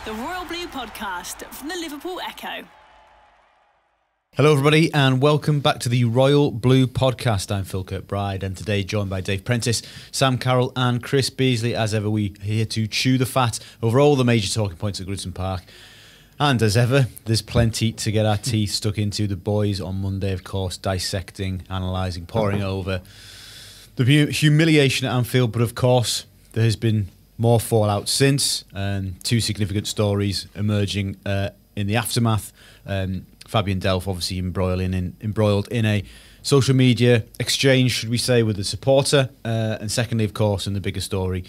The Royal Blue Podcast from the Liverpool Echo. Hello everybody and welcome back to the Royal Blue Podcast. I'm Phil Kirkbride and today joined by Dave Prentice, Sam Carroll and Chris Beesley. As ever, we are here to chew the fat over all the major talking points at Goodison Park. And as ever, there's plenty to get our teeth stuck into. The boys on Monday, of course, dissecting, analysing, poring over the humiliation at Anfield. But of course, there has been more fallout since. Two significant stories emerging in the aftermath. Fabian Delph obviously embroiled in a social media exchange, should we say, with a supporter. And secondly, of course, in the bigger story,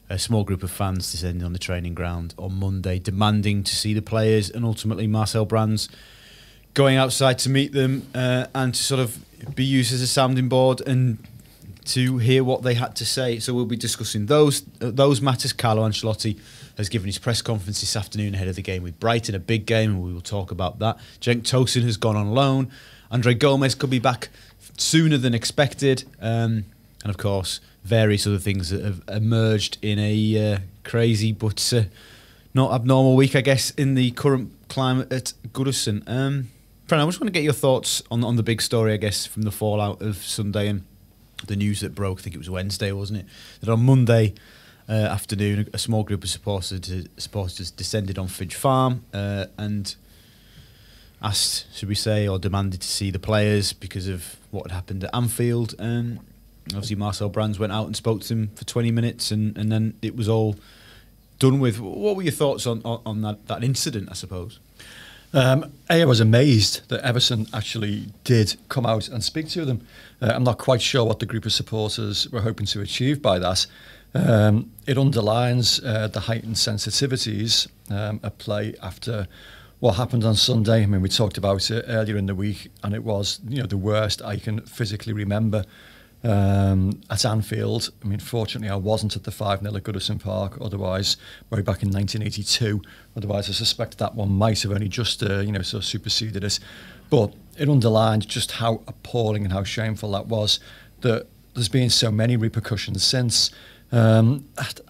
a small group of fans descending on the training ground on Monday, demanding to see the players, and ultimately Marcel Brands going outside to meet them and to sort of be used as a sounding board and to hear what they had to say. So we'll be discussing those matters. Carlo Ancelotti has given his press conference this afternoon ahead of the game with Brighton, a big game, and we will talk about that. Cenk Tosun has gone on loan. Andre Gomes could be back sooner than expected. And of course, various other things that have emerged in a crazy but not abnormal week, I guess, in the current climate at Goodison. Fran, I just want to get your thoughts on the big story, I guess, from the fallout of Sunday and the news that broke. I think it was Wednesday, wasn't it? That on Monday afternoon, a small group of supporters descended on Finch Farm and asked, should we say, or demanded to see the players because of what had happened at Anfield. Obviously, Marcel Brands went out and spoke to them for 20 minutes and then it was all done with. What were your thoughts on that incident, I suppose? I was amazed that Everton actually did come out and speak to them. I'm not quite sure what the group of supporters were hoping to achieve by that. It underlines the heightened sensitivities at play after what happened on Sunday. I mean, we talked about it earlier in the week, and it was, the worst I can physically remember at Anfield. I mean, fortunately, I wasn't at the 5-0 at Goodison Park. Otherwise, way back in 1982. Otherwise, I suspect that one might have only just, sort of superseded it. But it underlined just how appalling and how shameful that was. That there's been so many repercussions since. I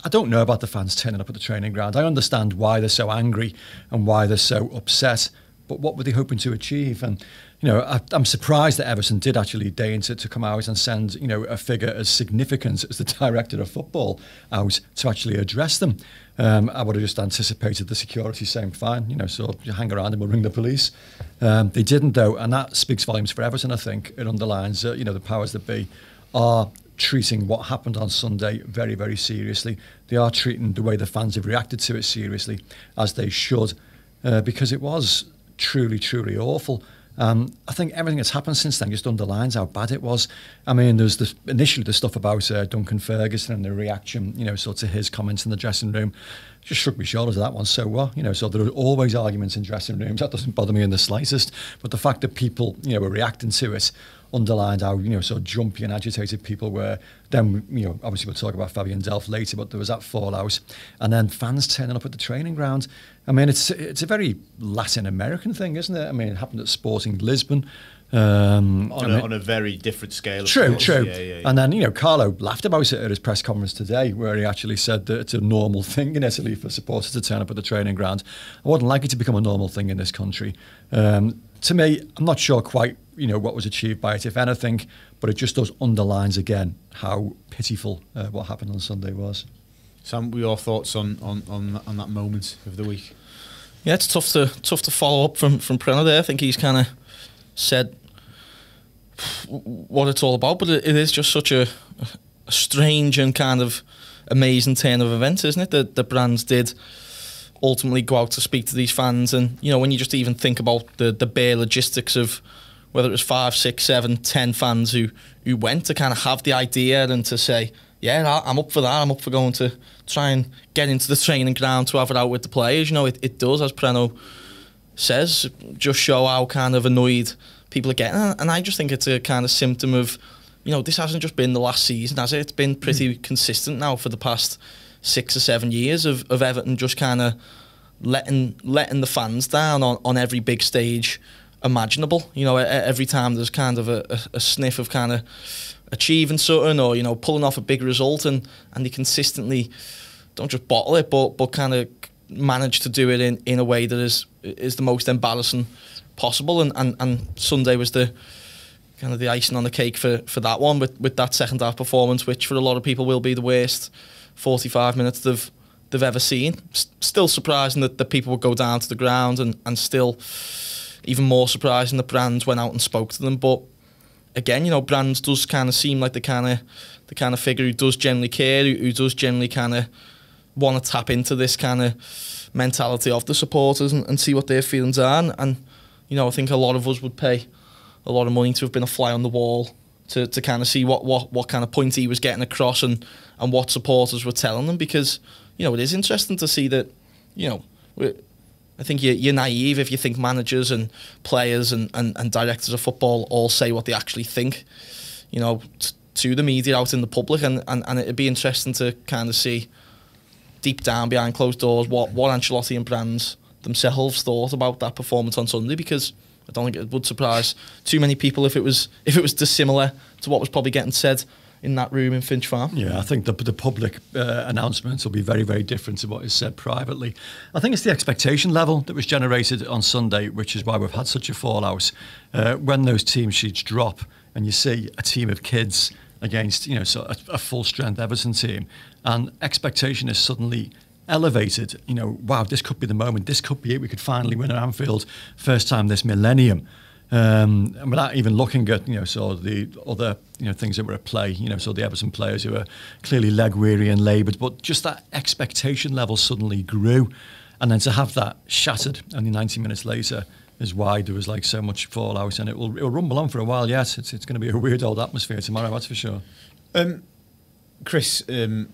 don't know about the fans turning up at the training ground. I understand why they're so angry and why they're so upset. But what were they hoping to achieve? And I'm surprised that Everton did actually deign to come out and send a figure as significant as the director of football out to actually address them. I would have just anticipated the security saying, fine, so you hang around and we'll ring the police. They didn't, though, and that speaks volumes for Everton. I think it underlines that the powers that be are treating what happened on Sunday very, very seriously. They are treating the way the fans have reacted to it seriously, as they should, because it was truly, truly awful. I think everything that's happened since then just underlines how bad it was. I mean, there's initially the stuff about Duncan Ferguson and the reaction, sort of his comments in the dressing room. Just shrugged my shoulders at that one. So what? So there are always arguments in dressing rooms. That doesn't bother me in the slightest. But the fact that people, were reacting to it underlined how, sort of jumpy and agitated people were. Then, obviously we'll talk about Fabian Delph later, but there was that fallout. And then fans turning up at the training ground. I mean, it's a very Latin American thing, isn't it? I mean, it happened at Sporting Lisbon. On a very different scale. True. Yeah. And then, Carlo laughed about it at his press conference today, where he actually said that it's a normal thing in Italy for supporters to turn up at the training ground. I wouldn't like it to become a normal thing in this country. To me, I'm not sure quite, what was achieved by it, if anything, but it just does underlines again how pitiful what happened on Sunday was. Sam, what were your thoughts on that moment of the week? Yeah, it's tough to follow up from Preno there. I think he's kind of said what it's all about, but it is just such a strange and kind of amazing turn of events, isn't it? That the Brands did ultimately go out to speak to these fans, and when you just even think about the bare logistics of whether it was 5, 6, 7, 10 fans who went to kind of have the idea and to say, yeah, I'm up for that. I'm up for going to try and get into the training ground to have it out with the players. It does, as Preno says, just show how kind of annoyed people are getting. And I just think it's a kind of symptom of, this hasn't just been the last season, has it? It's been pretty consistent now for the past 6 or 7 years of Everton just kind of letting the fans down on every big stage imaginable. Every time there's kind of a sniff of kind of achieving something or pulling off a big result, and they consistently don't just bottle it, but kind of managed to do it in a way that is the most embarrassing possible, and Sunday was the kind of the icing on the cake for that one with that second half performance, which for a lot of people will be the worst 45 minutes they've ever seen. Still surprising that the people would go down to the ground, and still even more surprising that Brands went out and spoke to them. But again, you know, Brands does kind of seem like the kind of figure who does generally care, who does generally kind of want to tap into this kind of mentality of the supporters and see what their feelings are. And you know, I think a lot of us would pay a lot of money to have been a fly on the wall to kind of see what kind of point he was getting across and what supporters were telling them, because you know, it is interesting to see that, you know, I think you're naive if you think managers and players and directors of football all say what they actually think, you know, to the media out in the public, and it'd be interesting to kind of see deep down behind closed doors what Ancelotti and Brands themselves thought about that performance on Sunday, because I don't think it would surprise too many people if it was dissimilar to what was probably getting said in that room in Finch Farm. Yeah, I think the public announcements will be very, very different to what is said privately. I think it's the expectation level that was generated on Sunday, which is why we've had such a fallout. When those team sheets drop and you see a team of kids against, you know, so a full-strength Everton team, and expectation is suddenly elevated. You know, wow, this could be the moment. This could be it. We could finally win at Anfield, first time this millennium. And without even looking at, you know, so the other, you know, things that were at play, you know, so the Everton players who were clearly leg weary and laboured, but just that expectation level suddenly grew, and then to have that shattered only 90 minutes later is why there was like so much fallout, and it'll rumble on for a while. Yes, it's going to be a weird old atmosphere tomorrow, that's for sure. Chris, you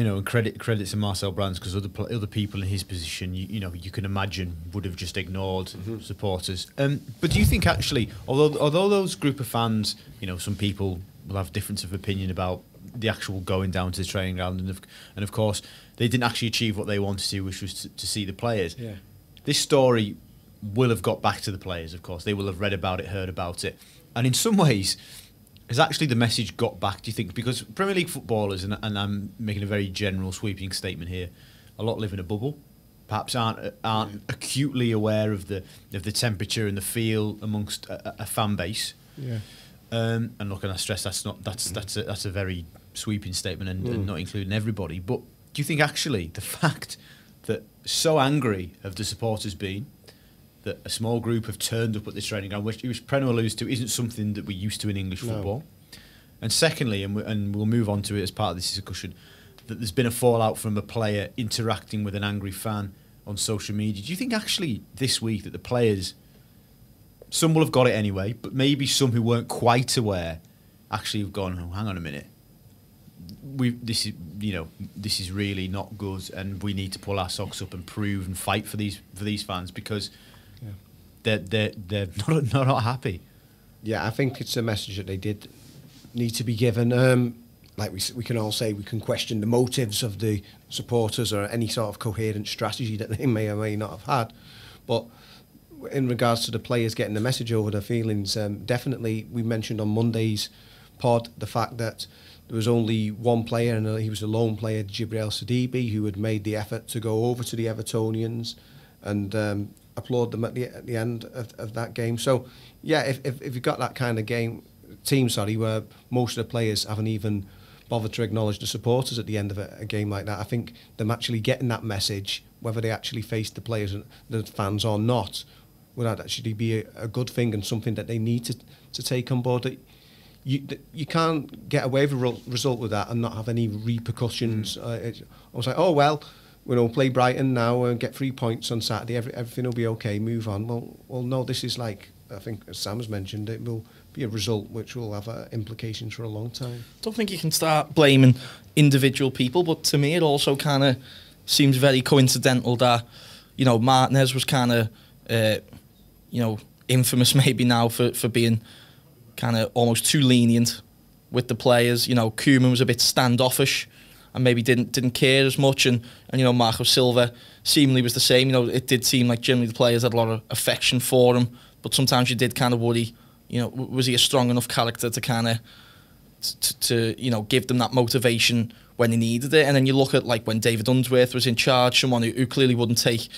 know, credit to Marcel Brands, because other people in his position, you know, you can imagine would have just ignored supporters. But do you think actually, although those group of fans, you know, some people will have difference of opinion about the actual going down to the training ground, and of course they didn't actually achieve what they wanted to, which was to see the players. Yeah. This story will have got back to the players, of course. They will have read about it, heard about it, and in some ways, has actually the message got back, do you think? Because Premier League footballers, and I'm making a very general sweeping statement here, a lot live in a bubble, perhaps aren't acutely aware of the temperature and the feel amongst a fan base. Yeah. And look, and I stress that's a very sweeping statement and not including everybody. But do you think actually the fact that so angry have the supporters been that a small group have turned up at this training ground, which Preno alludes to, isn't something that we're used to in English football? And secondly, and we'll move on to it as part of this discussion, that there's been a fallout from a player interacting with an angry fan on social media. Do you think actually this week that the players, some will have got it anyway, but maybe some who weren't quite aware actually have gone, oh, hang on a minute, this is really not good, and we need to pull our socks up and prove and fight for these fans, because they're not happy. Yeah, I think it's a message that they did need to be given. Like we can all say, we can question the motives of the supporters or any sort of coherent strategy that they may or may not have had. But in regards to the players getting the message over, their feelings, definitely we mentioned on Monday's pod the fact that there was only one player, and he was a lone player, Jibril Sidibe, who had made the effort to go over to the Evertonians and applaud them at the end of that game. So, yeah, if you've got that kind of team, where most of the players haven't even bothered to acknowledge the supporters at the end of a game like that, I think them actually getting that message, whether they actually face the players and the fans or not, would actually be a good thing and something that they need to take on board. You can't get away with a result with that and not have any repercussions. I was like, oh, well, we'll play Brighton now and get 3 points on Saturday, everything will be okay, move on. Well, no, this is like, I think as Sam's mentioned, it will be a result which will have implications for a long time. I don't think you can start blaming individual people, but to me it also kind of seems very coincidental that, you know, Martinez was kind of, infamous maybe now for being kind of almost too lenient with the players. You know, Koeman was a bit standoffish and maybe didn't care as much, and you know, Marco Silva seemingly was the same. You know, it did seem like generally the players had a lot of affection for him, but sometimes you did kind of worry, you know, was he a strong enough character to kind of to give them that motivation when they needed it. And then you look at like when David Unsworth was in charge, someone who clearly wouldn't take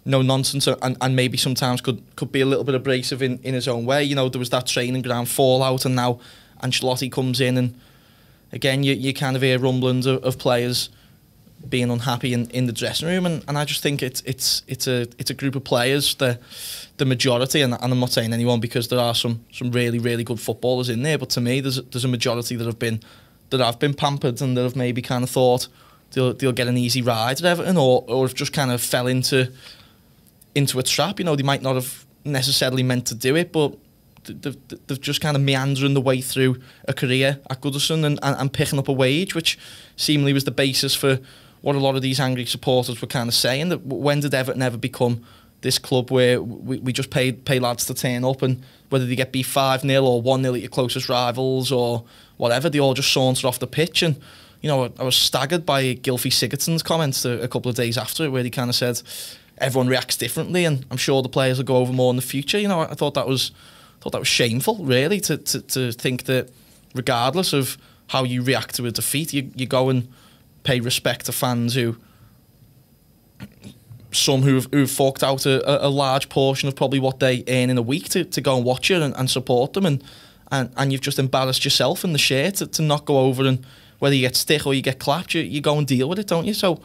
no nonsense and maybe sometimes could be a little bit abrasive in his own way. There was that training ground fallout, and now Ancelotti comes in, and again you kind of hear rumblings of players being unhappy in the dressing room, and I just think it's a group of players, the majority, and I'm not saying anyone, because there are some really, really good footballers in there, but to me there's a majority that have been pampered and that have maybe kind of thought they'll get an easy ride at Everton, or have just kind of fell into a trap. They might not have necessarily meant to do it, but they've just kind of meandering the way through a career at Goodison and picking up a wage, which seemingly was the basis for what a lot of these angry supporters were kind of saying, that when did Everton ever become this club where we just pay lads to turn up, and whether they get beat 5-0 or 1-0 at your closest rivals or whatever, they all just saunter off the pitch. And I was staggered by Gylfi Sigurdsson's comments a couple of days after it, where he kind of said everyone reacts differently, and I'm sure the players will go over more in the future. I thought that was shameful, really, to think that regardless of how you react to a defeat, you go and pay respect to fans who've forked out a large portion of probably what they earn in a week to go and watch it and support them, and you've just embarrassed yourself in the shirt to not go over, and whether you get stick or you get clapped, you go and deal with it, don't you? So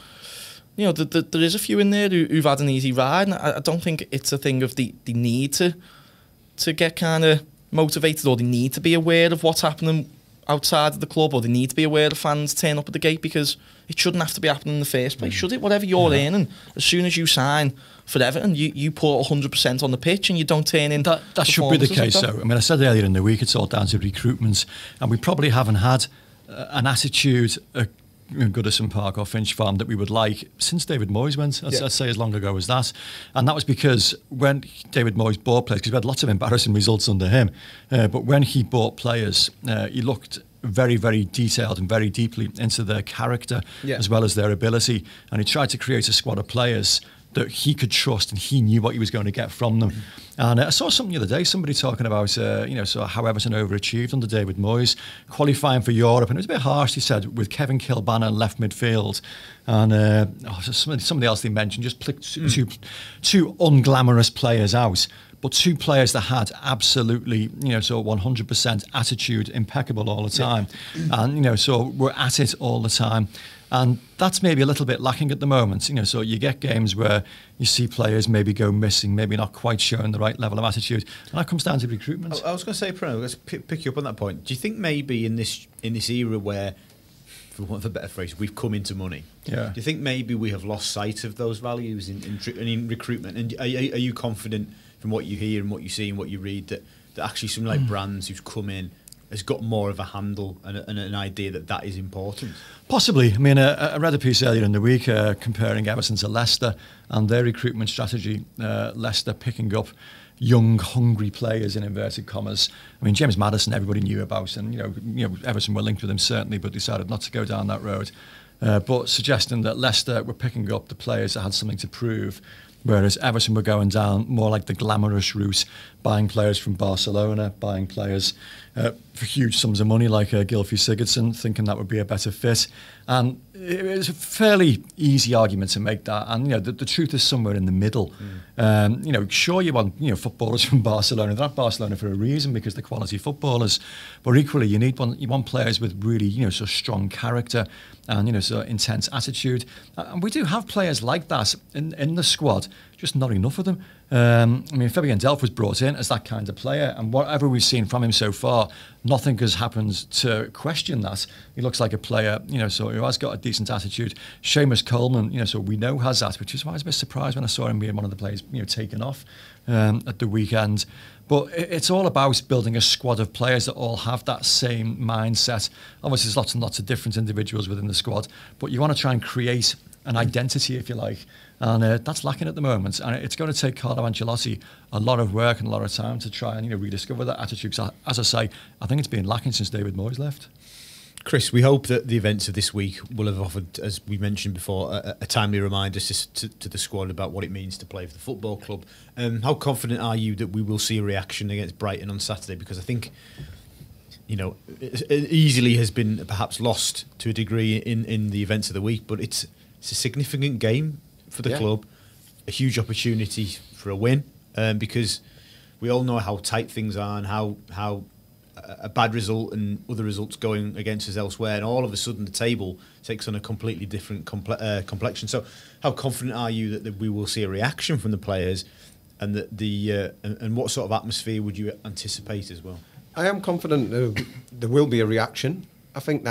there is a few in there who've had an easy ride, and I don't think it's a thing of the need to get kind of motivated, or they need to be aware of what's happening outside of the club, or they need to be aware of fans turn up at the gate, because it shouldn't have to be happening in the first place, should it? Whatever you're earning, as soon as you sign for Everton, you put 100% on the pitch, and you don't turn in. That should be the case, though. I mean, I said earlier in the week, it's all down to recruitment, and we probably haven't had an attitude in Goodison Park or Finch Farm that we would like since David Moyes went. I'd say as long ago as that. And that was because when David Moyes bought players, because we had lots of embarrassing results under him, but when he bought players, he looked very, very detailed and very deeply into their character as well as their ability. And he tried to create a squad of players that he could trust, and he knew what he was going to get from them. And I saw something the other day, somebody talking about, how Everton overachieved under David Moyes, qualifying for Europe. And it was a bit harsh, he said, with Kevin Kilbannon left midfield. And somebody else they mentioned just picked two unglamorous players out, but two players that had absolutely, 100% attitude, impeccable all the time. And, so we're at it all the time. And that's maybe a little bit lacking at the moment. So you get games where you see players maybe go missing, maybe not quite showing the right level of attitude, and that comes down to recruitment. I was going to say, Preno, let's pick you up on that point. Do you think maybe in this era where, for want of a better phrase, we've come into money, do you think maybe we have lost sight of those values in recruitment? And are you confident from what you hear and what you see and what you read that actually something like Brands, who's come in, has got more of a handle and an idea that is important? Possibly. I mean, I read a piece earlier in the week comparing Everton to Leicester and their recruitment strategy. Leicester picking up young, hungry players in inverted commas. I mean, James Maddison, everybody knew about, and Everton were linked with him certainly, but decided not to go down that road. But suggesting that Leicester were picking up the players that had something to prove, whereas Everton were going down more like the glamorous route, buying players from Barcelona, buying players for huge sums of money like Gylfi Sigurdsson, thinking that would be a better fit. And it was a fairly easy argument to make that. And the truth is somewhere in the middle. Sure, you want footballers from Barcelona. They're not Barcelona for a reason, because they're quality footballers. But equally, you want players with really sort of strong character and sort of intense attitude. And we do have players like that in the squad. Just not enough of them. Fabian Delph was brought in as that kind of player, and whatever we've seen from him so far, nothing has happened to question that. He looks like a player, so who has got a decent attitude. Seamus Coleman, so we know has that, which is why I was a bit surprised when I saw him being one of the players, taken off at the weekend. But it's all about building a squad of players that all have that same mindset. Obviously, there's lots and lots of different individuals within the squad, but you want to try and create an identity, if you like. And that's lacking at the moment. And it's going to take Carlo Ancelotti a lot of work and a lot of time to try and rediscover that attitude. So, as I say, I think it's been lacking since David Moyes left. Chris, we hope that the events of this week will have offered, as we mentioned before, a timely reminder to the squad about what it means to play for the football club. How confident are you that we will see a reaction against Brighton on Saturday? Because I think it easily has been perhaps lost to a degree in the events of the week, but it's a significant game for the club, a huge opportunity for a win, because we all know how tight things are and how a bad result and other results going against us elsewhere, and all of a sudden the table takes on a completely different complexion. So how confident are you that we will see a reaction from the players, and that and what sort of atmosphere would you anticipate as well? I am confident there will be a reaction. I think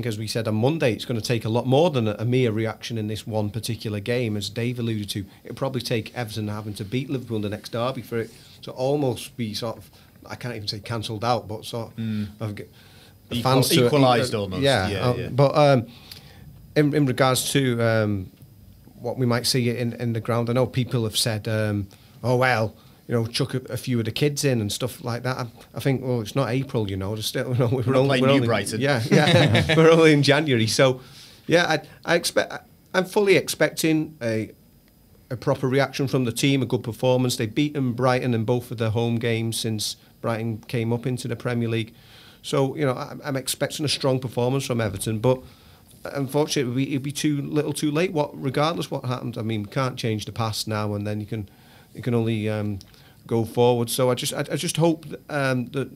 as we said on Monday, it's going to take a lot more than a mere reaction in this one particular game. As Dave alluded to, it'll probably take Everton having to beat Liverpool in the next derby for it to almost be sort of, I can't even say cancelled out, but sort of fans equalised almost. Yeah. But in regards to what we might see in the ground, I know people have said, oh well, chuck a few of the kids in and stuff like that. I think, well, it's not April, there's still, we're only Brighton. Yeah, we're only in January. So, yeah, I'm fully expecting a proper reaction from the team, a good performance. They've beaten Brighton in both of their home games since Brighton came up into the Premier League. So, I'm expecting a strong performance from Everton, but unfortunately it'd be too little too late. Regardless what happens, I mean, we can't change the past now, and then you can only go forward. So I just hope that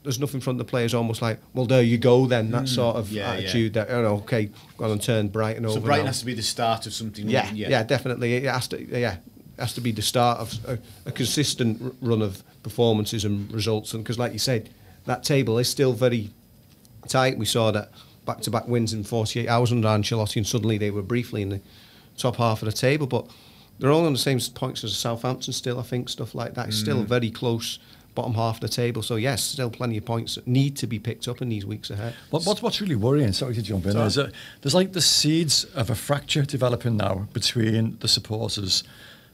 there's nothing from the players almost like, well, there you go then, that sort of attitude that, okay, go on and turn Brighton over. So Brighton now has to be the start of something. Yeah, definitely. It has to be the start of a consistent run of performances and results. And because, like you said, that table is still very tight. We saw that back-to-back wins in 48 hours under Ancelotti, and suddenly they were briefly in the top half of the table. But they're all on the same points as Southampton still, I think, stuff like that. It's still very close, bottom half of the table. So, yes, still plenty of points that need to be picked up in these weeks ahead. What's really worrying, sorry to jump in, is that there's like the seeds of a fracture developing now between the supporters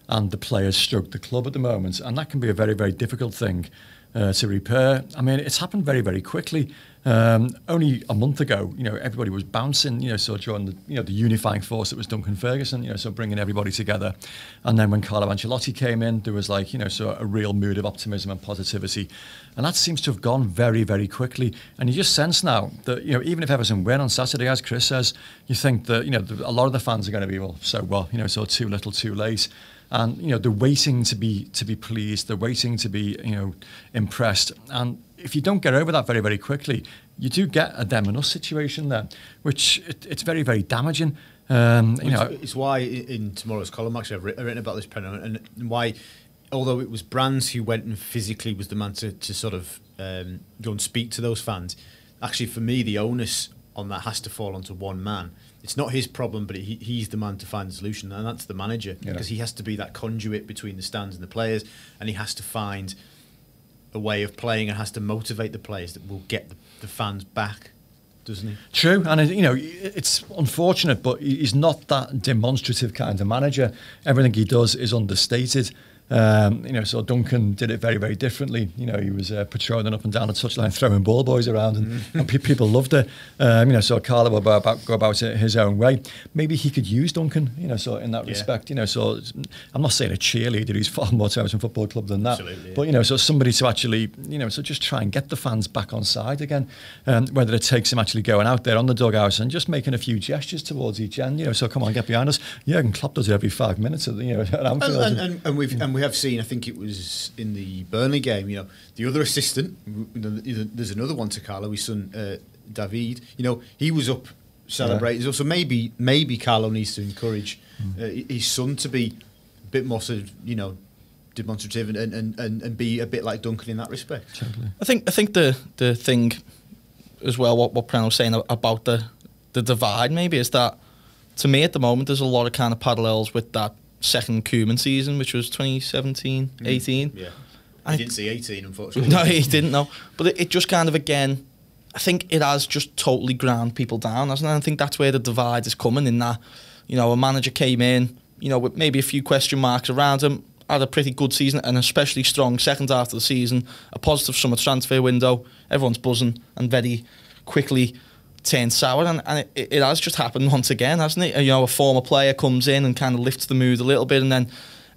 and the players stroke the club at the moment. And that can be a very, very difficult thing to repair. I mean, it's happened very, very quickly. Only a month ago, everybody was bouncing, so during the unifying force that was Duncan Ferguson, so bringing everybody together. And then when Carlo Ancelotti came in, there was so a real mood of optimism and positivity. And that seems to have gone very, very quickly. And you just sense now that, even if Everton win on Saturday, as Chris says, you think that, a lot of the fans are going to be, so too little, too late. And they're waiting to be pleased. They're waiting to be impressed. And if you don't get over that very, very quickly, you do get a them and us situation there, which it's very, very damaging. It's why in tomorrow's column, actually, I've written about this, and why, although it was Brands who went and physically was the man to sort of go and speak to those fans, actually for me the onus on that has to fall onto one man. It's not his problem, but he's the man to find the solution, and that's the manager, because he has to be that conduit between the stands and the players, and he has to find a way of playing and has to motivate the players that will get the fans back, doesn't he? True, and it's unfortunate, but he's not that demonstrative kind of manager. Everything he does is understated. So Duncan did it very, very differently. He was patrolling up and down the touchline, throwing ball boys around, and people loved it. So Carlo will go about it his own way. Maybe he could use Duncan, so in that respect. So I'm not saying a cheerleader. He's far more to Everton Football Club than that. Absolutely, but so somebody to actually, so just try and get the fans back on side again. Whether it takes him actually going out there on the dugout and just making a few gestures towards each end. So come on, get behind us. Jurgen Klopp does it every 5 minutes at Anfield. And we have seen, I think it was in the Burnley game, the other assistant, there's another one to Carlo, his son David, he was up celebrating. So maybe Carlo needs to encourage his son to be a bit more sort of, demonstrative and be a bit like Duncan in that respect. Totally. I think the thing as well, what Brennan was saying about the divide maybe, is that to me at the moment there's a lot of kind of parallels with that second Koeman season, which was 2017-18. Yeah, I didn't see 18, unfortunately. No, he didn't know. But it just kind of, again, I think it has just totally ground people down, hasn't it? I think that's where the divide is coming, in that, a manager came in, with maybe a few question marks around him, had a pretty good season, and especially strong second half of the season, a positive summer transfer window, everyone's buzzing, and very quickly turned sour, and it has just happened once again, hasn't it? A former player comes in and kind of lifts the mood a little bit, and then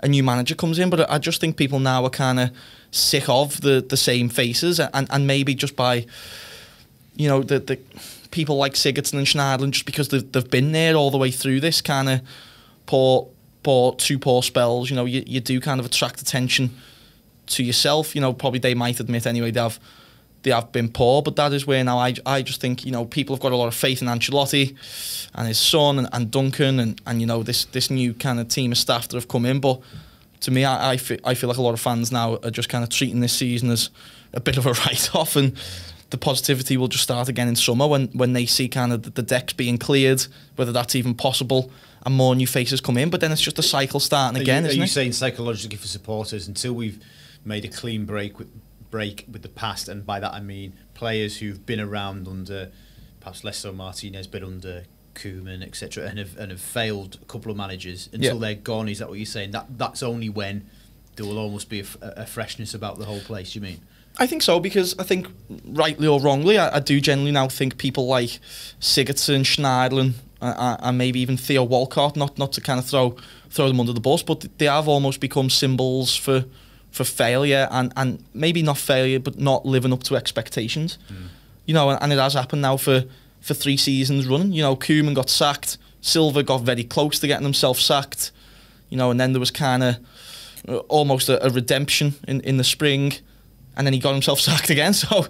a new manager comes in. But I just think people now are kind of sick of the same faces, and maybe just by, you know, the people like Sigurdsson and Schneiderlin, just because they've been there all the way through this kind of two poor spells. You know, you do kind of attract attention to yourself. You know, probably they might admit anyway they have been poor, but that is where now I just think, you know, people have got a lot of faith in Ancelotti and his son and Duncan and you know, this new kind of team of staff that have come in. But to me, I feel like a lot of fans now are just kind of treating this season as a bit of a write-off, and the positivity will just start again in summer when they see kind of the decks being cleared, whether that's even possible, and more new faces come in. But then it's just a cycle starting again, isn't it? Are you saying psychologically for supporters, until we've made a clean break with the past, and by that I mean players who've been around under, perhaps less so Martinez, but under Koeman, etc., and have failed a couple of managers, until they're gone? Is that what you're saying? That's only when there will almost be a freshness about the whole place, you mean? I think so, because I think, rightly or wrongly, I do generally now think people like Sigurdsson, Schneiderlin, and maybe even Theo Walcott, not to kind of throw them under the bus, but they have almost become symbols for failure, and maybe not failure, but not living up to expectations. You know, and it has happened now for 3 seasons running. You know, Koeman got sacked, Silva got very close to getting himself sacked, you know, and then there was kind of almost a redemption in the spring, and then he got himself sacked again. So,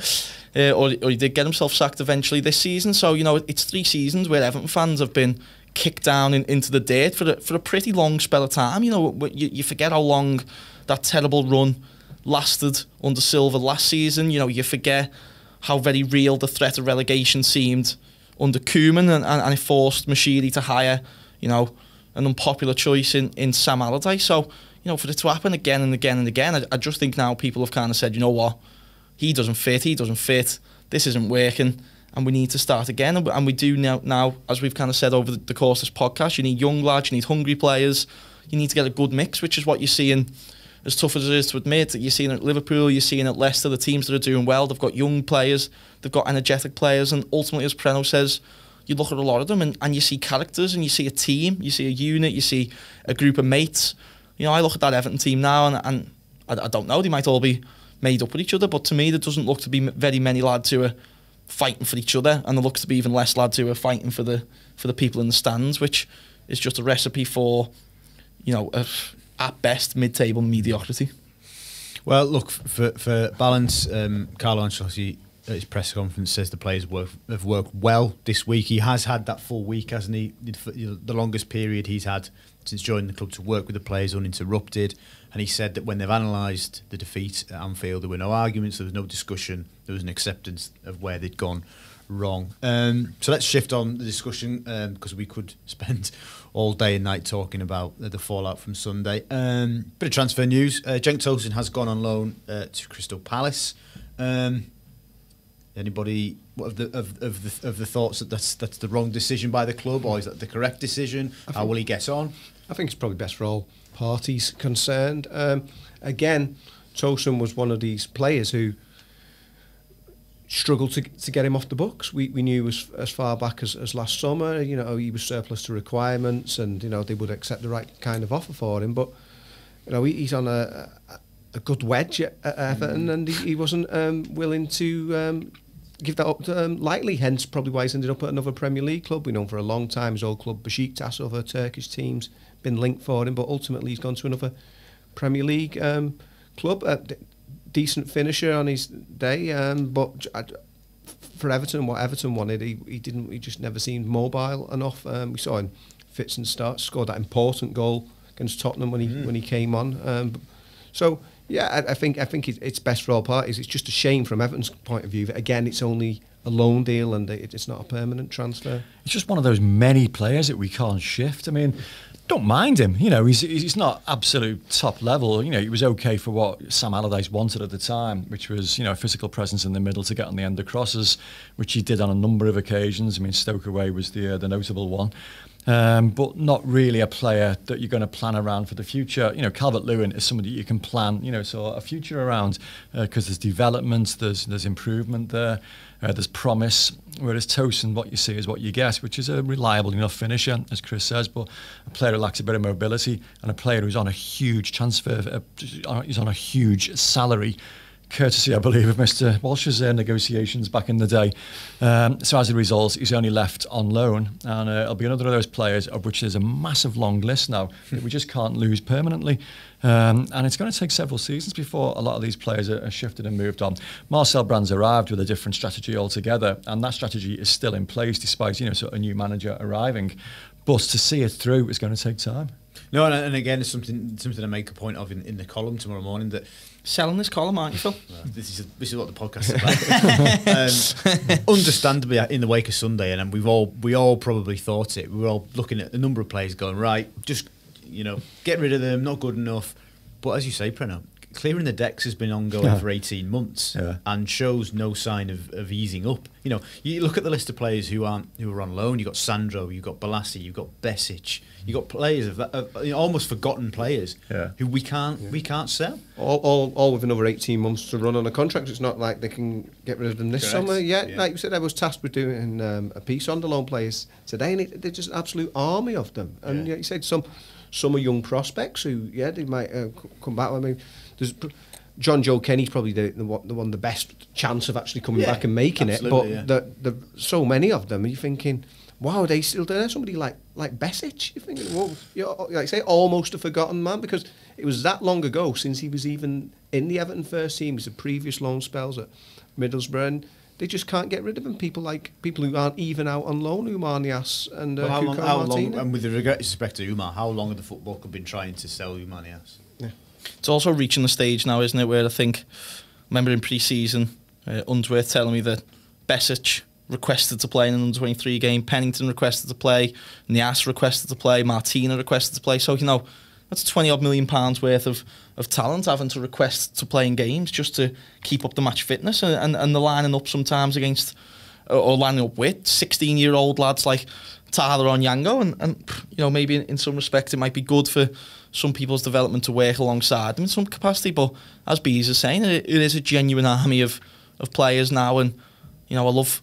or he did get himself sacked eventually this season. So, you know, it's 3 seasons where Everton fans have been kicked down into the dirt for a pretty long spell of time. You know, you forget how long that terrible run lasted under Silva last season. You know, you forget how very real the threat of relegation seemed under Koeman, and it forced Mashiri to hire, you know, an unpopular choice in Sam Allardyce. So, you know, for it to happen again and again and again, I just think now people have kind of said, you know what, he doesn't fit, this isn't working, and we need to start again. And we do now, as we've kind of said over the course of this podcast, you need young lads, you need hungry players, you need to get a good mix, which is what you're seeing, as tough as it is to admit, that you're seeing at Liverpool, you're seeing at Leicester, the teams that are doing well, they've got young players, they've got energetic players, and ultimately, as Preno says, you look at a lot of them and you see characters, and you see a team, you see a unit, you see a group of mates. You know, I look at that Everton team now, and I don't know, they might all be made up with each other, but to me there doesn't look to be very many lads who are fighting for each other, and there looks to be even less lads who are fighting for the people in the stands, which is just a recipe for, you know, at best mid-table mediocrity. Well, look, for balance, Carlo Ancelotti at his press conference says the players have worked well this week. He has had that full week, hasn't he? The longest period he's had since joining the club to work with the players uninterrupted. And he said that when they've analysed the defeat at Anfield, there were no arguments, there was no discussion, there was an acceptance of where they'd gone wrong. So let's shift on the discussion, because we could spend all day and night talking about the fallout from Sunday. Bit of transfer news. Cenk Tosun has gone on loan to Crystal Palace. Anybody of the thoughts that that's the wrong decision by the club, or is that the correct decision? How will he get on? I think it's probably best for all parties concerned. Again, Tosun was one of these players who struggled to get him off the books. We knew as far back as last summer, you know, he was surplus to requirements, and, you know, they would accept the right kind of offer for him. But, you know, he's on a good wedge at Everton, and he wasn't willing to give that up lightly, hence probably why he's ended up at another Premier League club. We know him for a long time, his old club Besiktas, other Turkish teams been linked for him, but ultimately he's gone to another Premier League club. Decent finisher on his day, but for Everton, what Everton wanted, he just never seemed mobile enough. We saw him fits and starts, scored that important goal against Tottenham when he came on. So yeah, I think it's best for all parties. It's just a shame from Everton's point of view that, again, it's only a loan deal and it's not a permanent transfer. It's just one of those many players that we can't shift. I mean, don't mind him. You know, he's not absolute top level. You know, he was okay for what Sam Allardyce wanted at the time, which was, you know, a physical presence in the middle to get on the end of crosses, which he did on a number of occasions. I mean, Stoke away was the notable one. but not really a player that you're going to plan around for the future. Calvert-Lewin is somebody you can plan, so a future around, because there's development, there's improvement there, there's promise. Whereas Tosun, what you see is what you get, which is a reliable enough finisher, as Chris says, but a player who lacks a bit of mobility, and a player who's on a huge transfer, he's on a huge salary, courtesy, I believe, of Mr. Walsh's negotiations back in the day. So as a result, he's only left on loan, and it'll be another of those players of which there's a massive long list now that we just can't lose permanently. And it's going to take several seasons before a lot of these players are shifted and moved on. Marcel Brand's arrived with a different strategy altogether, and that strategy is still in place despite sort of a new manager arriving. But to see it through is going to take time. No, and again, it's something I make a point of in the column tomorrow morning, that selling this column, aren't you, Phil? Well, this is what the podcast is about. Understandably, in the wake of Sunday, and we all probably thought it. We were all looking at a number of players, going, right, just get rid of them, not good enough. But as you say, Preno, clearing the decks has been ongoing for 18 months and shows no sign of easing up. You look at the list of players who are on loan. You've got Sandro, you've got Balassi, you've got Besic, you've got players of almost forgotten players who we can't sell. All with another 18 months to run on a contract. It's not like they can get rid of them this summer. Yeah, like you said, I was tasked with doing a piece on the loan players today, and they're just an absolute army of them. And you said some are young prospects who they might come back. I mean, there's Joe Kenny's probably the best chance of actually coming back and making it. But the so many of them, you're thinking, wow, are they still there? Somebody like Besic, you're thinking, well, like I say, almost a forgotten man, because it was that long ago since he was even in the Everton first team. His previous loan spells at Middlesbrough, and they just can't get rid of him. People who aren't even out on loan, Umar-Niasse and how Martina. long, and with respect to Umar, how long have the football club been trying to sell Umar-Niasse? It's also reaching the stage now, isn't it, where I think, remember in pre-season, Unsworth telling me that Besic requested to play in an under-23 game, Pennington requested to play, Niasse requested to play, Martina requested to play. So, that's £20-odd million worth of talent having to request to play in games just to keep up the match fitness, and the lining up sometimes against, or lining up with 16-year-old lads like Tyler Onyango, and maybe in some respects it might be good for some people's development to work alongside them in some capacity, but as Bees is saying, it is a genuine army of players now, and I love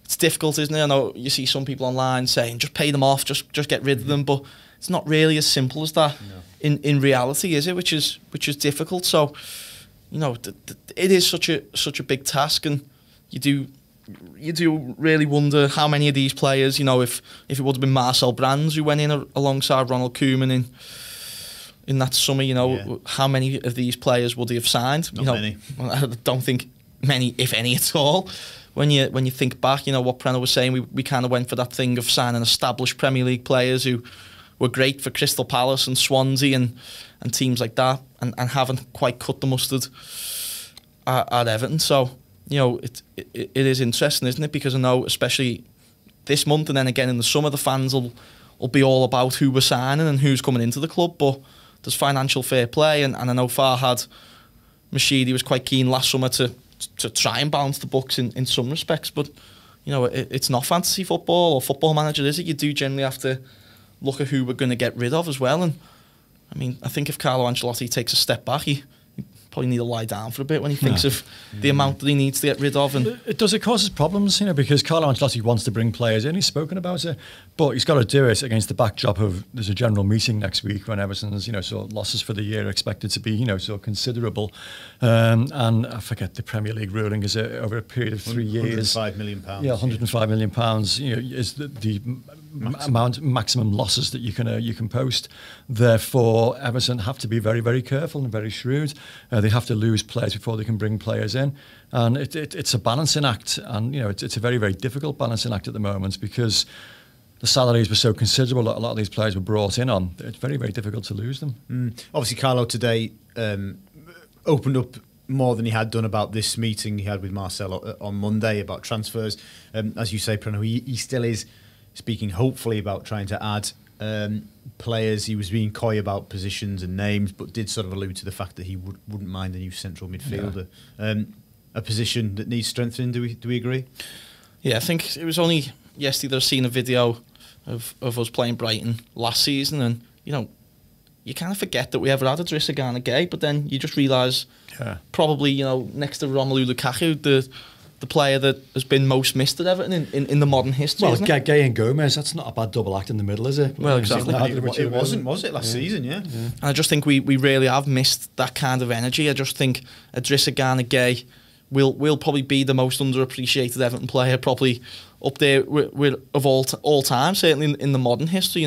it's difficult, isn't it? I know you see some people online saying just pay them off, just get rid of them, but it's not really as simple as that in reality, is it? Which is difficult. So it is such a big task, and you do really wonder how many of these players, if it would have been Marcel Brands who went in alongside Ronald Koeman in that summer, how many of these players would he have signed? Not many. I don't think many, if any at all. When you think back, what Preno was saying, we kind of went for that thing of signing established Premier League players who were great for Crystal Palace and Swansea and teams like that, and haven't quite cut the mustard at Everton. So, it is interesting, isn't it? Because I know, especially this month and then again in the summer, the fans will be all about who we're signing and who's coming into the club. But there's financial fair play, and I know Farhad Mashidi was quite keen last summer to try and balance the books in some respects. But, it's not fantasy football or Football Manager, is it? You do generally have to look at who we're going to get rid of as well. And, I think if Carlo Ancelotti takes a step back, he probably need to lie down for a bit when he thinks of the amount that he needs to get rid of. And it causes problems, because Carlo Ancelotti wants to bring players in. He's spoken about it, but he's got to do it against the backdrop of there's a general meeting next week when Everton's, so losses for the year are expected to be, so considerable. And I forget the Premier League ruling is over a period of 3 years. £105 million. Yeah, £105 million. Is the maximum losses that you can post. Therefore, Everton have to be very, very careful and very shrewd. They have to lose players before they can bring players in, and it's a balancing act, and it's a very, very difficult balancing act at the moment because the salaries were so considerable that a lot of these players were brought in on. It's very, very difficult to lose them. Obviously, Carlo today opened up more than he had done about this meeting he had with Marcel on Monday about transfers. As you say, Preno, he still is speaking hopefully about trying to add players. He was being coy about positions and names, but did sort of allude to the fact that he wouldn't mind a new central midfielder. A position that needs strengthening. Do we agree? Yeah, I think it was only yesterday that I seen a video of us playing Brighton last season, and you kind of forget that we ever had Idrissa Gana Gueye, but then you just realise probably next to Romelu Lukaku, the player that has been most missed at Everton in the modern history. Well, Gueye and Gomes, that's not a bad double act in the middle, is it? Well, exactly. It wasn't, was it, last season, yeah. I just think we really have missed that kind of energy. I just think Idrissa Gana Gueye will probably be the most underappreciated Everton player, probably up there with of all time, certainly in the modern history.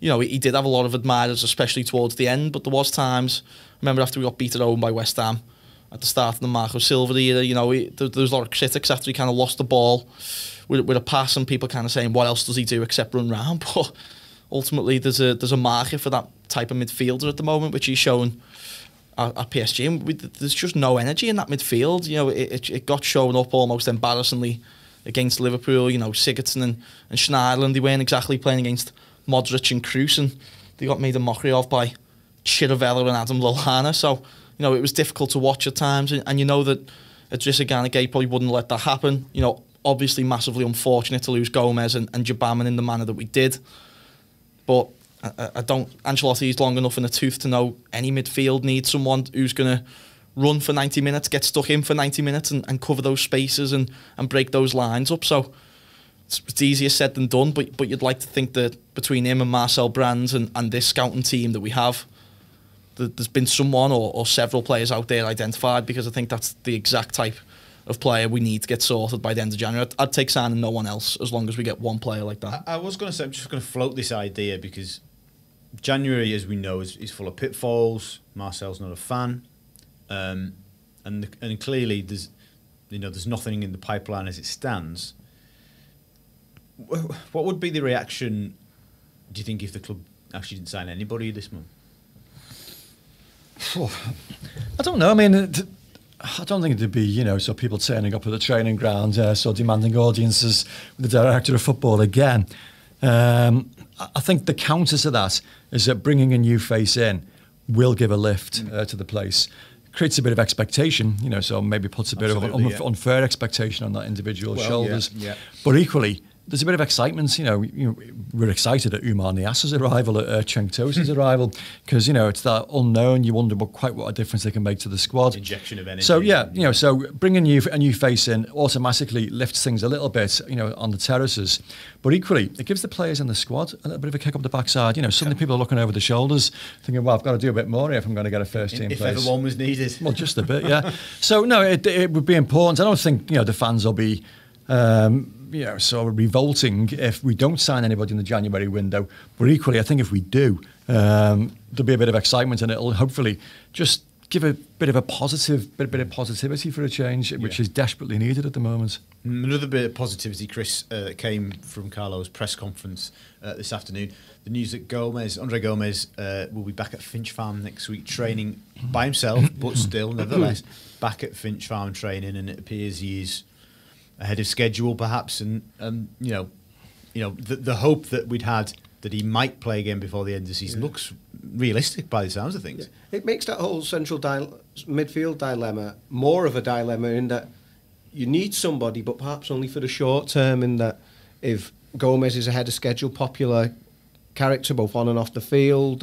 He did have a lot of admirers, especially towards the end, but there was times, I remember after we got beat at home by West Ham at the start of the Marco Silva era, there was a lot of critics after he kind of lost the ball with a pass, and people kind of saying, what else does he do except run round? But ultimately there's a market for that type of midfielder at the moment, which he's shown at PSG, and there's just no energy in that midfield. It got shown up almost embarrassingly against Liverpool. Sigurdsson and Schneiderlin, they weren't exactly playing against Modric and Kroos, and they got made a mockery of by Chirivella and Adam Lallana. So, it was difficult to watch at times, and that Idrissa Gana Gueye probably wouldn't let that happen. Obviously massively unfortunate to lose Gomes and Jabaman in the manner that we did. But I don't... Ancelotti's long enough in the tooth to know any midfield needs someone who's going to run for 90 minutes, get stuck in for 90 minutes and cover those spaces and break those lines up. So it's easier said than done, but you'd like to think that between him and Marcel Brands and this scouting team that we have, there's been someone or several players out there identified, because I think that's the exact type of player we need to get sorted by the end of January. I'd take signing no one else as long as we get one player like that. I was going to say, I'm just going to float this idea, because January, as we know, is full of pitfalls. Marcel's not a fan, and clearly there's nothing in the pipeline as it stands. What would be the reaction, do you think, if the club actually didn't sign anybody this month? I don't know. I mean, I don't think it'd be, so people turning up at the training ground, so demanding audiences with the director of football again. I think the counter to that is that bringing a new face in will give a lift to the place. Creates a bit of expectation, so maybe puts a bit of unfair expectation on that individual's shoulders. Yeah. But equally, there's a bit of excitement. We're excited at Oumar Niasse's arrival, at Cenk Tosun's arrival, because it's that unknown. You wonder what a difference they can make to the squad. Injection of energy. So so bringing a new face in automatically lifts things a little bit, on the terraces. But equally, it gives the players in the squad a little bit of a kick up the backside. Suddenly people are looking over the shoulders, thinking, well, I've got to do a bit more if I'm going to get a first team place. If ever one was needed. Well, just a bit, yeah. So no, it would be important. I don't think the fans will be. Sort of revolting if we don't sign anybody in the January window. But equally, I think if we do, there'll be a bit of excitement, and it'll hopefully just give a bit of a bit of positivity for a change, which is desperately needed at the moment. Another bit of positivity, Chris, came from Carlo's press conference this afternoon. The news that Andre Gomes, will be back at Finch Farm next week, training by himself, but still, nevertheless, back at Finch Farm training, and it appears he is ahead of schedule, perhaps, and the hope that we'd had that he might play again before the end of the season looks realistic by the sounds of things. Yeah. It makes that whole central midfield dilemma more of a dilemma, in that you need somebody, but perhaps only for the short term. In that, if Gomes is ahead of schedule, popular character both on and off the field,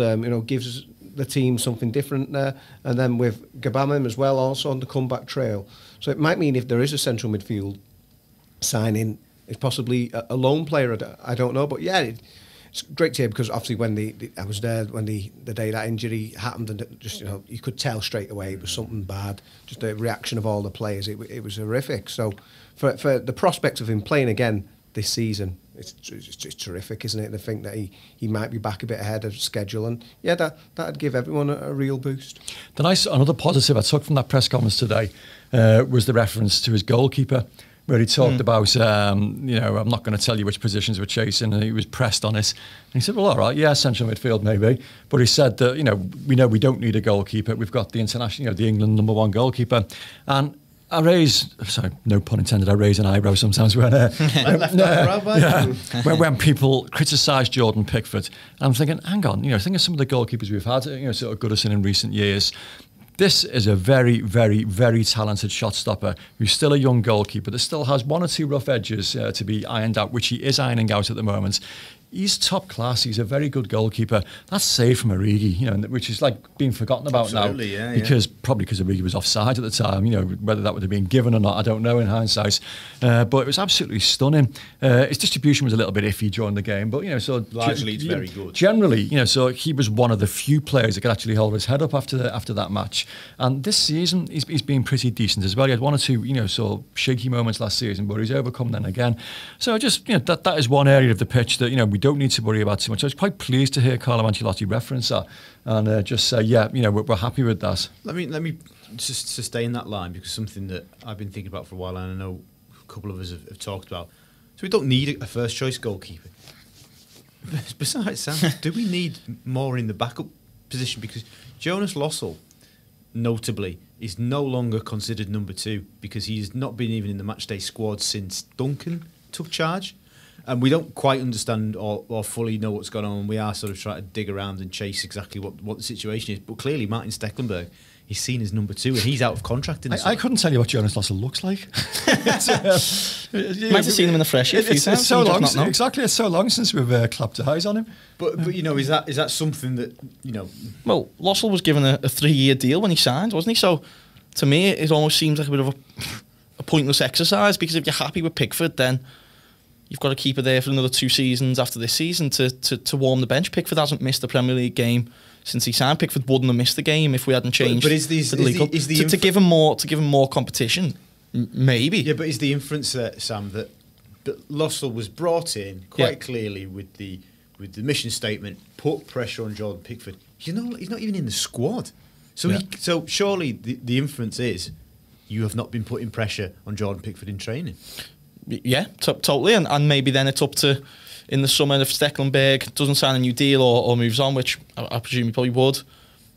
gives the team something different there, and then with Gabamim as well, also on the comeback trail. So it might mean if there is a central midfield signing, it's possibly a lone player. I don't know, but it's great to hear, because obviously when I was there when the day that injury happened, and just you could tell straight away it was something bad. Just the reaction of all the players, it was horrific. So for the prospect of him playing again this season, it's terrific, isn't it? To think that he might be back a bit ahead of schedule, and that'd give everyone a real boost. Another positive I took from that press conference today was the reference to his goalkeeper, where he talked about, I'm not going to tell you which positions we're chasing, and he was pressed on it. And he said, well, all right, central midfield maybe. But he said that, we know we don't need a goalkeeper. We've got the international, the England #1 goalkeeper. And I raise, sorry, no pun intended, I raise an eyebrow sometimes when when people criticise Jordan Pickford. I'm thinking, hang on, think of some of the goalkeepers we've had, sort of Goodison in recent years. This is a very, very, very talented shot stopper who's still a young goalkeeper that still has one or two rough edges to be ironed out, which he is ironing out at the moment. He's top class. He's a very good goalkeeper. That's saved from Origi, which is like being forgotten about Absolutely, now. Yeah. Probably because Origi was offside at the time. Whether that would have been given or not, I don't know in hindsight. But it was absolutely stunning. His distribution was a little bit iffy during the game, but largely it's very good. Generally, so he was one of the few players that could actually hold his head up after that match. And this season, he's been pretty decent as well. He had one or two, sort of shaky moments last season, but he's overcome them again. So just, that is one area of the pitch that, we don't need to worry about too much. I was quite pleased to hear Carlo Ancelotti reference that and just say, we're happy with that. Let me just sustain that line, because something that I've been thinking about for a while, and I know a couple of us have talked about. So we don't need a first choice goalkeeper. Besides Sam, do we need more in the backup position? Because Jonas Lossell, notably, is no longer considered number 2 because he's not been even in the matchday squad since Duncan took charge. And we don't quite understand or fully know what's going on. We are sort of trying to dig around and chase exactly what the situation is. But clearly, Martin Stecklenburg is seen as number 2, and he's out of contract in the I couldn't tell you what Jonas Lossell looks like. Might have seen him in the fresh a few times. It's so long. Exactly, it's so long since we've clapped eyes on him. But is that something that Well, Lossell was given a 3-year deal when he signed, wasn't he? So to me, it almost seems like a bit of a pointless exercise, because if you're happy with Pickford, then you've got to keep her there for another 2 seasons after this season to warm the bench. Pickford hasn't missed a Premier League game since he signed. Pickford wouldn't have missed the game if we hadn't changed. But is the League Cup. To give him more competition, maybe. Yeah, but is the inference there, Sam, that Lossell was brought in quite clearly with the mission statement, put pressure on Jordan Pickford? He's not even in the squad. So so surely the inference is you have not been putting pressure on Jordan Pickford in training. Yeah, totally. And maybe then it's up to, in the summer, if Stecklenburg doesn't sign a new deal or moves on, which I presume he probably would,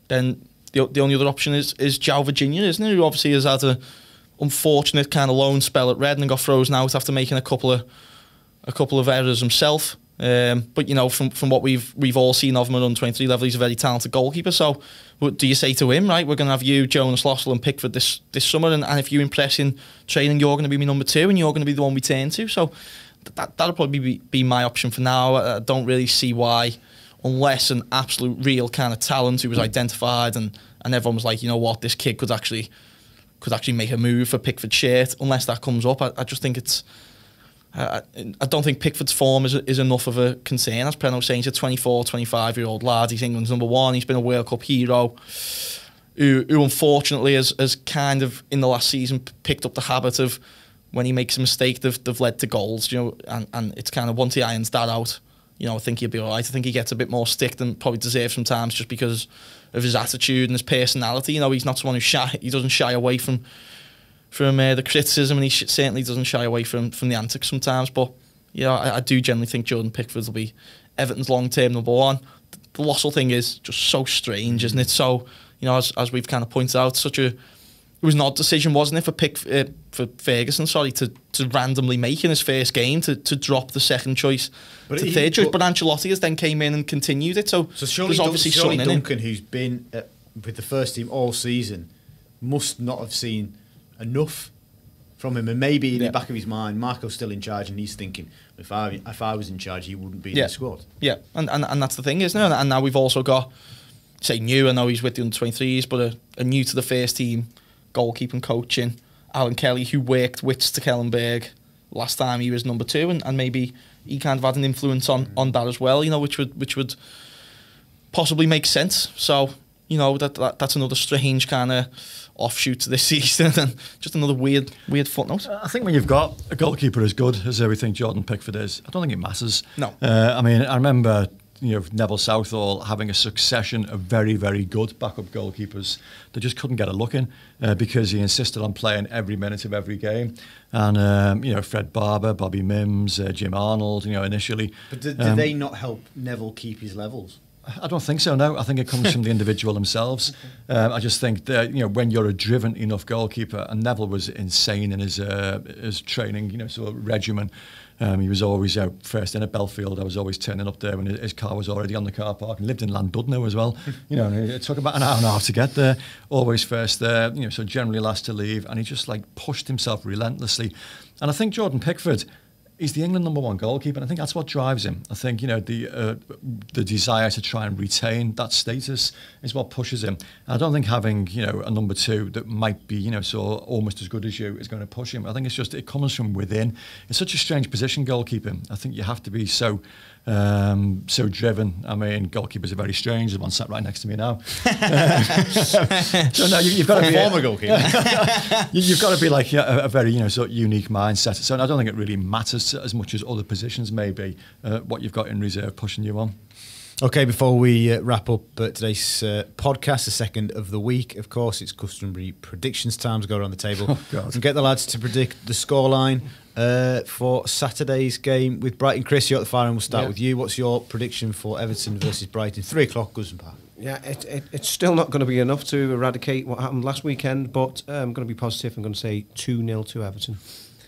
then the only other option is João Virginia, isn't it? Who obviously has had a unfortunate kind of loan spell at Reading and got frozen out after making a couple of errors himself. But from what we've all seen of him at under-23 level, he's a very talented goalkeeper. So do you say to him, right, we're going to have you, Jonas Lossell and Pickford this summer, and if you impress in training, you're going to be my number 2 and you're going to be the one we turn to? So that'll probably be my option for now. I don't really see why, unless an absolute real kind of talent who was identified and everyone was like, this kid could actually make a move for Pickford's shirt. Unless that comes up, I just think it's... I don't think Pickford's form is enough of a concern. As Preno was saying, he's a 24, 25-year-old lad. He's England's number 1. He's been a World Cup hero who unfortunately has kind of, in the last season, picked up the habit of, when he makes a mistake, they've led to goals, and it's kind of, once he irons that out, I think he'll be all right. I think he gets a bit more stick than probably deserves sometimes, just because of his attitude and his personality. He's not someone he doesn't shy away from the criticism, and he certainly doesn't shy away from the antics sometimes. But I do generally think Jordan Pickford will be Everton's long-term number 1. The Lossell thing is just so strange, isn't it? So as we've kind of pointed out, it was an odd decision, wasn't it, for Ferguson, to randomly make in his first game to drop the second choice to third choice. But Ancelotti has then came in and continued it. So surely there's obviously surely something in Duncan, who's been with the first team all season, must not have seen enough from him, and maybe in the back of his mind, Marco's still in charge, and he's thinking, if I was in charge, he wouldn't be in the squad. Yeah, and that's the thing, isn't it? And now we've also got, say, new. I know he's with the under-23s, but a new to the first team goalkeeping coaching, Alan Kelly, who worked with Stecklenburg last time he was number 2, and maybe he kind of had an influence on that as well. which would possibly make sense. So that's another strange kind of offshoot to this season, and just another weird footnote. I think when you've got a goalkeeper as good as we think Jordan Pickford is, I don't think it matters. No. I remember Neville Southall having a succession of very, very good backup goalkeepers that just couldn't get a look in because he insisted on playing every minute of every game. And Fred Barber, Bobby Mims, Jim Arnold, initially. But did they not help Neville keep his levels? I don't think so, no. I think it comes from the individual themselves. I just think that, when you're a driven enough goalkeeper, and Neville was insane in his training, sort of regimen, He was always first in at Belfield. I was always turning up there when his car was already on the car park, and lived in Llandudno as well. And it took about an hour and a half to get there. Always first there, so generally last to leave, and he just pushed himself relentlessly. And I think Jordan Pickford, he's the England #1 goalkeeper, and I think that's what drives him. I think the desire to try and retain that status is what pushes him. And I don't think having a number 2 that might be so almost as good as you is going to push him. I think it comes from within. It's such a strange position, goalkeeping. I think you have to be so driven. I mean, goalkeepers are very strange. There's one sat right next to me now. So no, you've got to be former goalkeeper. You've got to be a very sort of unique mindset. So I don't think it really matters as much as other positions maybe what you've got in reserve pushing you on. Okay, before we wrap up today's podcast, the second of the week, of course, it's customary predictions time to go around the table and get the lads to predict the scoreline for Saturday's game with Brighton. Chris, you're at the fire, and we'll start with you. What's your prediction for Everton versus Brighton? 3 o'clock, Goodison Park. Yeah, it's still not going to be enough to eradicate what happened last weekend, but I'm going to be positive. I'm going to say 2-0 to Everton.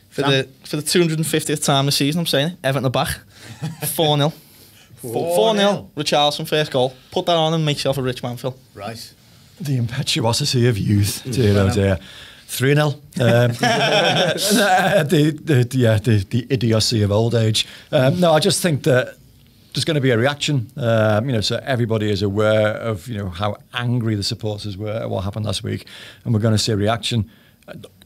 For the 250th time this season, I'm saying it. Everton are back. 4-0. 4-0. Richarlison first goal. Put that on and make yourself a rich man, Phil. Right. The impetuosity of youth, dear oh dear. 3-0. The idiocy of old age. No, I just think that there's going to be a reaction. So everybody is aware of how angry the supporters were at what happened last week, and we're going to see a reaction.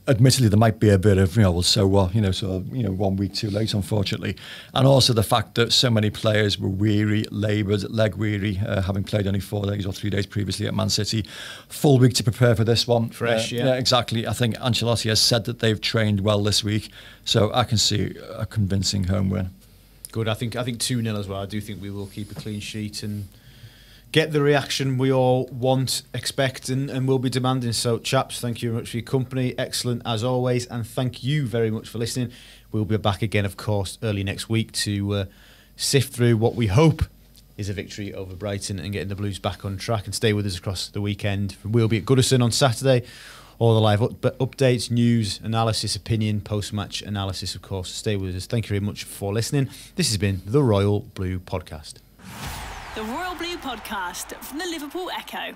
Admittedly, there might be a bit of, 1 week too late, unfortunately. And also the fact that so many players were weary, laboured, leg weary, having played only 4 days or 3 days previously at Man City. Full week to prepare for this one. Fresh, yeah, exactly. I think Ancelotti has said that they've trained well this week, so I can see a convincing home win. Good. I think 2-0 as well. I do think we will keep a clean sheet and get the reaction we all want, expect, and will be demanding. So, chaps, thank you very much for your company. Excellent as always, and thank you very much for listening. We'll be back again, of course, early next week to sift through what we hope is a victory over Brighton and getting the Blues back on track. And stay with us across the weekend. We'll be at Goodison on Saturday. All the live updates, news, analysis, opinion, post-match analysis, of course. Stay with us. Thank you very much for listening. This has been the Royal Blue Podcast. The Royal Blue Podcast from the Liverpool Echo.